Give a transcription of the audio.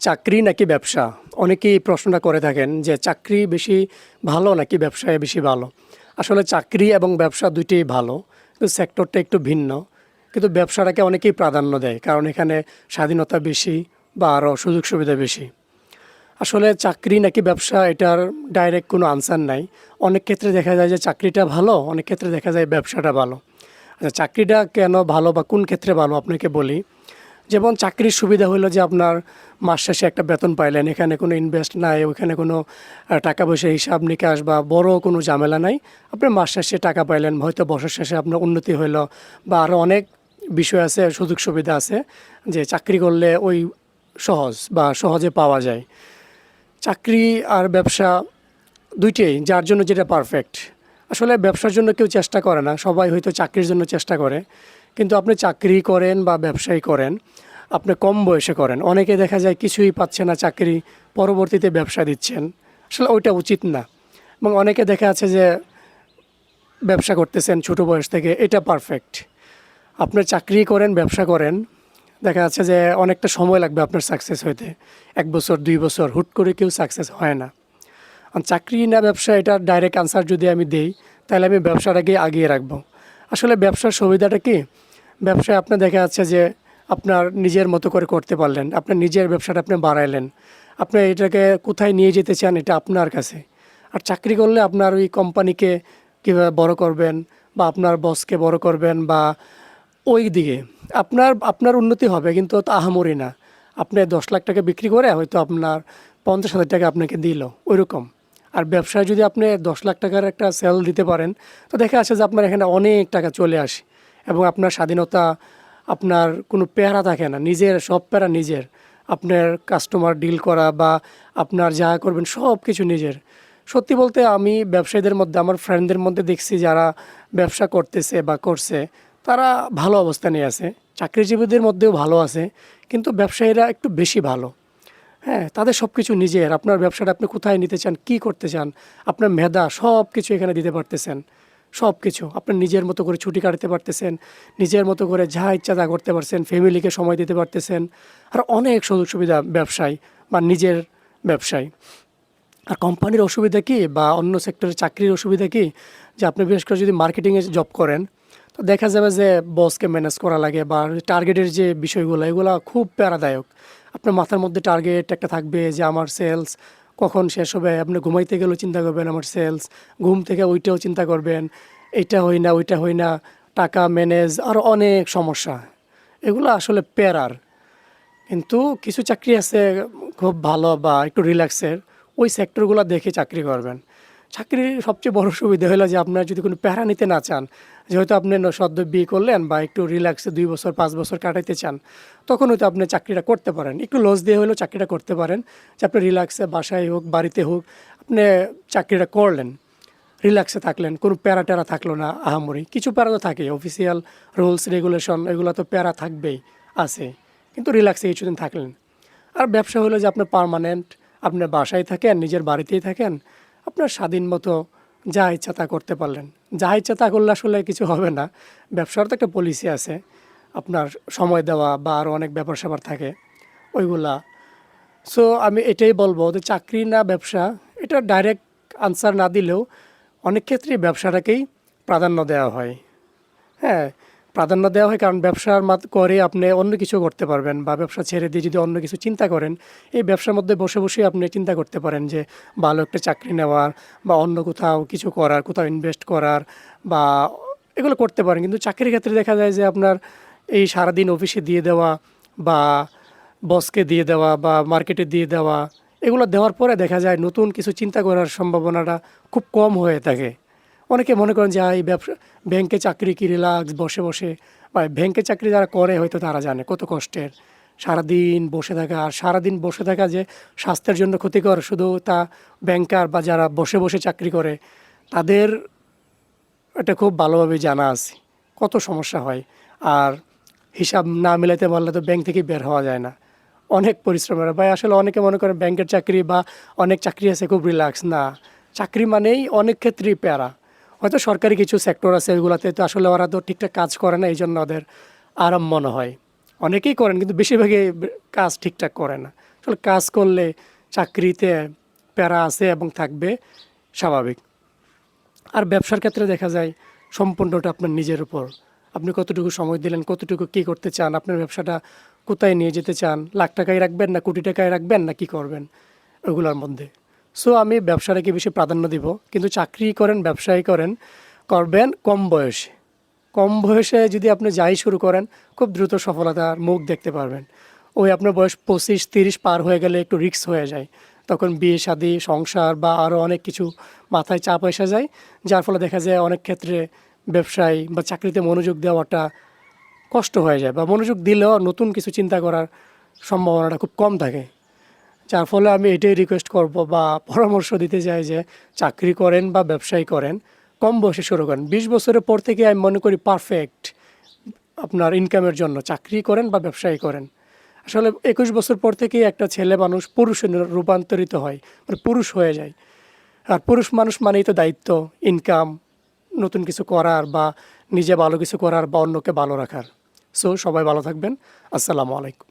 চাকরি নাকি ব্যবসা? অনেকেই এই প্রশ্নটা করে থাকেন যে চাকরি বেশি ভালো নাকি ব্যবসায় বেশি ভালো? আসলে চাকরি এবং ব্যবসা ২ টিই ভালো। কিন্তু সেক্টরটা একটু ভিন্ন। কিন্তু ব্যবসাটাকে অনেকেই প্রাধান্য দেয়। কারণ এখানে স্বাধীনতা বেশি বা আরও সুযোগ সুবিধা বেশি। আসলে চাকরি নাকি ব্যবসা এটার ডাইরেক্ট কোনো আনসার নাই। অনেক ক্ষেত্রে দেখা যায় যে চাকরিটা ভালো, অনেক ক্ষেত্রে দেখা যায় ব্যবসাটা ভালো। আচ্ছা চাকরিটা কেন ভালো বা কোন ক্ষেত্রে ভালো আপনাকে বলি। যেমন চাকরির সুবিধা হলো যে আপনার মাস শেষে একটা বেতন পাইলেন। এখানে কোনো ইনভেস্ট নাই, ওইখানে কোনো টাকা পয়সার হিসাব নিকাশ বা বড় কোনো ঝামেলা নাই। আপনি মাস শেষে টাকা পাইলেন, হয়তো বছর শেষে আপনার উন্নতি হইলো বা আরও অনেক বিষয় আছে, সুযোগ সুবিধা আছে যে চাকরি করলে ওই সহজ বা সহজে পাওয়া যায়। চাকরি আর ব্যবসা ২ টিই যার জন্য যেটা পারফেক্ট। আসলে ব্যবসার জন্য কেউ চেষ্টা করে না। সবাই হয়তো চাকরির জন্য চেষ্টা করে। কিন্তু আপনি চাকরি করেন বা ব্যবসাই করেন, আপনি কম বয়সে করেন। অনেকে দেখা যায় কিছুই পাচ্ছে না চাকরি, পরবর্তীতে ব্যবসা দিচ্ছেন। আসলে ওইটা উচিত না। এবং অনেকে দেখা যাচ্ছে যে ব্যবসা করতেছেন ছোট বয়স থেকে, এটা পারফেক্ট। আপনার চাকরি করেন, ব্যবসা করেন, দেখা যাচ্ছে যে অনেকটা সময় লাগবে আপনার সাকসেস হইতে। ১ বছর, ২ বছর হুট করে কেউ সাকসেস হয় না। আর চাকরি না ব্যবসা এটার ডাইরেক্ট আনসার যদি আমি দেই, তাহলে আমি ব্যবসাটাকেই আগিয়ে রাখবো। আসলে ব্যবসার সুবিধাটা কি? ব্যবসায় আপনার দেখা যাচ্ছে যে আপনার নিজের মতো করে করতে পারলেন। আপনার নিজের ব্যবসাটা আপনি বাড়াইলেন। আপনি এটাকে কোথায় নিয়ে যেতে চান এটা আপনার কাছে। আর চাকরি করলে আপনার ওই কোম্পানিকে কীভাবে বড় করবেন বা আপনার বসকে বড় করবেন বা ওই দিকে আপনার আপনার উন্নতি হবে কিন্তু তো আহামরি না। আপনি ১০ লাখ টাকা বিক্রি করে হয়তো আপনার ৫০,০০০ টাকা আপনাকে দিল, ওইরকম। আর ব্যবসায় যদি আপনি ১০ লাখ টাকার একটা সেল দিতে পারেন, তো দেখা যাচ্ছে যে আপনার এখানে অনেক টাকা চলে আসে এবং আপনার স্বাধীনতা, আপনার কোনো প্যারা থাকে না। নিজের সব প্যারা নিজের। আপনার কাস্টমার ডিল করা বা আপনার যা করবেন সব কিছু নিজের। সত্যি বলতে আমি ব্যবসায়ীদের মধ্যে, আমার ফ্রেন্ডদের মধ্যে দেখছি যারা ব্যবসা করতেছে বা করছে, তারা ভালো অবস্থানে আছে। চাকরিজীবীদের মধ্যেও ভালো আছে, কিন্তু ব্যবসায়ীরা একটু বেশি ভালো। হ্যাঁ, তাদের সব কিছু নিজের। আপনার ব্যবসাটা আপনি কোথায় নিতে চান, কি করতে চান, আপনার মেধা সব কিছু এখানে দিতে পারতেছেন। সব কিছু আপনার নিজের মতো করে ছুটি কাটাতে পারতেছেন, নিজের মতো করে যা ইচ্ছা তা করতে পারছেন, ফ্যামিলিকে সময় দিতে পারতেছেন। আর অনেক সুযোগ সুবিধা ব্যবসায় বা নিজের ব্যবসায়। আর কোম্পানির অসুবিধা কী বা অন্য সেক্টরের চাকরির অসুবিধা কী, যে আপনি বিশেষ করে যদি মার্কেটিংয়ে জব করেন, তো দেখা যাবে যে বসকে ম্যানেজ করা লাগে বা টার্গেটের যে বিষয়গুলো, এগুলো খুব প্যারাদায়ক। আপনার মাথার মধ্যে টার্গেট একটা থাকবে যে আমার সেলস কখন শেষ হবে। আপনি ঘুমাইতে গেলেও চিন্তা করবেন আমার সেলস, ঘুম থেকে ওইটাও চিন্তা করবেন, এইটা হই না ওইটা হই না, টাকা ম্যানেজ, আরও অনেক সমস্যা। এগুলো আসলে প্যারার। কিন্তু কিছু চাকরি আছে খুব ভালো বা একটু রিল্যাক্সের, ওই সেক্টরগুলো দেখে চাকরি করবেন। চাকরির সবচেয়ে বড় সুবিধা হলো যে আপনার যদি কোনো প্যারা নিতে না চান, যেহেতু আপনি সদ্য বিয়ে করলেন বা একটু রিল্যাক্সে ২ বছর ৫ বছর কাটাইতে চান, তখন হয়তো আপনি চাকরিটা করতে পারেন। একটু লস দিয়ে হলেও চাকরিটা করতে পারেন, যে আপনি রিল্যাক্সে বাসায় হোক বাড়িতে হোক আপনি চাকরিটা করলেন, রিল্যাক্সে থাকলেন, কোনো প্যারা ট্যারা থাকলো না আহামরি। কিছু প্যারা তো থাকেই, অফিসিয়াল রুলস রেগুলেশন এগুলো তো প্যারা থাকবেই, আছে। কিন্তু রিল্যাক্সে কিছুদিন থাকলেন। আর ব্যবসা হলো যে আপনার পার্মানেন্ট, আপনার বাসায় থাকেন, নিজের বাড়িতেই থাকেন, আপনার স্বাধীন মতো যা ইচ্ছা তা করতে পারলেন। যা ইচ্ছা তা করলে আসলে কিছু হবে না। ব্যবসার তো একটা পলিসি আছে, আপনার সময় দেওয়া বা আরও অনেক ব্যাপার-স্যাপার থাকে, ওইগুলা। সো আমি এটাই বলব যে চাকরি না ব্যবসা, এটা ডাইরেক্ট আনসার না দিলেও অনেক ক্ষেত্রেই ব্যবসাটাকেই প্রাধান্য দেওয়া হয়। হ্যাঁ, প্রাধান্য দেওয়া হয় কারণ ব্যবসার করে আপনি অন্য কিছু করতে পারবেন বা ব্যবসা ছেড়ে দিয়ে যদি অন্য কিছু চিন্তা করেন, এই ব্যবসার মধ্যে বসে বসেই আপনি চিন্তা করতে পারেন যে ভালো একটা চাকরি নেওয়ার বা অন্য কোথাও কিছু করার, কোথাও ইনভেস্ট করার বা এগুলো করতে পারেন। কিন্তু চাকরির ক্ষেত্রে দেখা যায় যে আপনার এই সারাদিন অফিসে দিয়ে দেওয়া বা বসকে দিয়ে দেওয়া বা মার্কেটে দিয়ে দেওয়া, এগুলো দেওয়ার পরে দেখা যায় নতুন কিছু চিন্তা করার সম্ভাবনাটা খুব কম হয়ে থাকে। অনেকে মনে করেন যে এই ব্যবসা, ব্যাংকে চাকরি কি রিল্যাক্স বসে বসে, বা ব্যাংকে চাকরি যারা করে হয়তো তারা জানে কত কষ্টের। সারাদিন বসে থাকা, আর সারাদিন বসে থাকা যে স্বাস্থ্যের জন্য ক্ষতিকর, শুধু তা ব্যাংকার বা যারা বসে বসে চাকরি করে তাদের এটা খুব ভালোভাবে জানা আছে কত সমস্যা হয়। আর হিসাব না মিলাতে পারলে তো ব্যাংক থেকে বের হওয়া যায় না, অনেক পরিশ্রমের ভাই। আসলে অনেকে মনে করেন ব্যাংকের চাকরি বা অনেক চাকরি আছে খুব রিল্যাক্স, না। চাকরি মানেই অনেক ক্ষেত্রেই প্যারা। হয়তো সরকারি কিছু সেক্টর আছে ওইগুলোতে তো আসলে ওরা তো ঠিকঠাক কাজ করে না, এই জন্য ওদের আরাম মনে হয়। অনেকেই করেন কিন্তু বেশিরভাগই কাজ ঠিকঠাক করে না। আসলে কাজ করলে চাকরিতে প্যারা আছে এবং থাকবে, স্বাভাবিক। আর ব্যবসার ক্ষেত্রে দেখা যায় সম্পূর্ণটা আপনার নিজের উপর। আপনি কতটুকু সময় দিলেন, কতটুকু কী করতে চান, আপনার ব্যবসাটা কোথায় নিয়ে যেতে চান, লাখ টাকায় রাখবেন না কোটি টাকায় রাখবেন না কী করবেন, ওগুলোর মধ্যে। সো আমি ব্যবসাটাকে বেশি প্রাধান্য দিব, কিন্তু চাকরি করেন, ব্যবসায়ী করেন, করবেন কম বয়সে। কম বয়সে যদি আপনি যাই শুরু করেন, খুব দ্রুত সফলতার মুখ দেখতে পারবেন। ওই আপনার বয়স 25-30 পার হয়ে গেলে একটু রিস্ক হয়ে যায়, তখন বিয়ে শাদী, সংসার বা আরও অনেক কিছু মাথায় চাপ এসে যায়, যার ফলে দেখা যায় অনেক ক্ষেত্রে ব্যবসায় বা চাকরিতে মনোযোগ দেওয়াটা কষ্ট হয়ে যায়, বা মনোযোগ দিলেও নতুন কিছু চিন্তা করার সম্ভাবনাটা খুব কম থাকে। যার ফলে আমি এটাই রিকোয়েস্ট করব বা পরামর্শ দিতে চাই যে চাকরি করেন বা ব্যবসায়ী করেন, কম বয়সে শুরু করেন। 20 বছরের পর থেকে আমি মনে করি পারফেক্ট আপনার ইনকামের জন্য। চাকরি করেন বা ব্যবসায়ী করেন, আসলে 21 বছর পর থেকেই একটা ছেলে মানুষ পুরুষে রূপান্তরিত হয়, মানে পুরুষ হয়ে যায়। আর পুরুষ মানুষ মানেই তো দায়িত্ব, ইনকাম, নতুন কিছু করার বা নিজে ভালো কিছু করার বা অন্যকে ভালো রাখার। সো সবাই ভালো থাকবেন। আসসালামু আলাইকুম।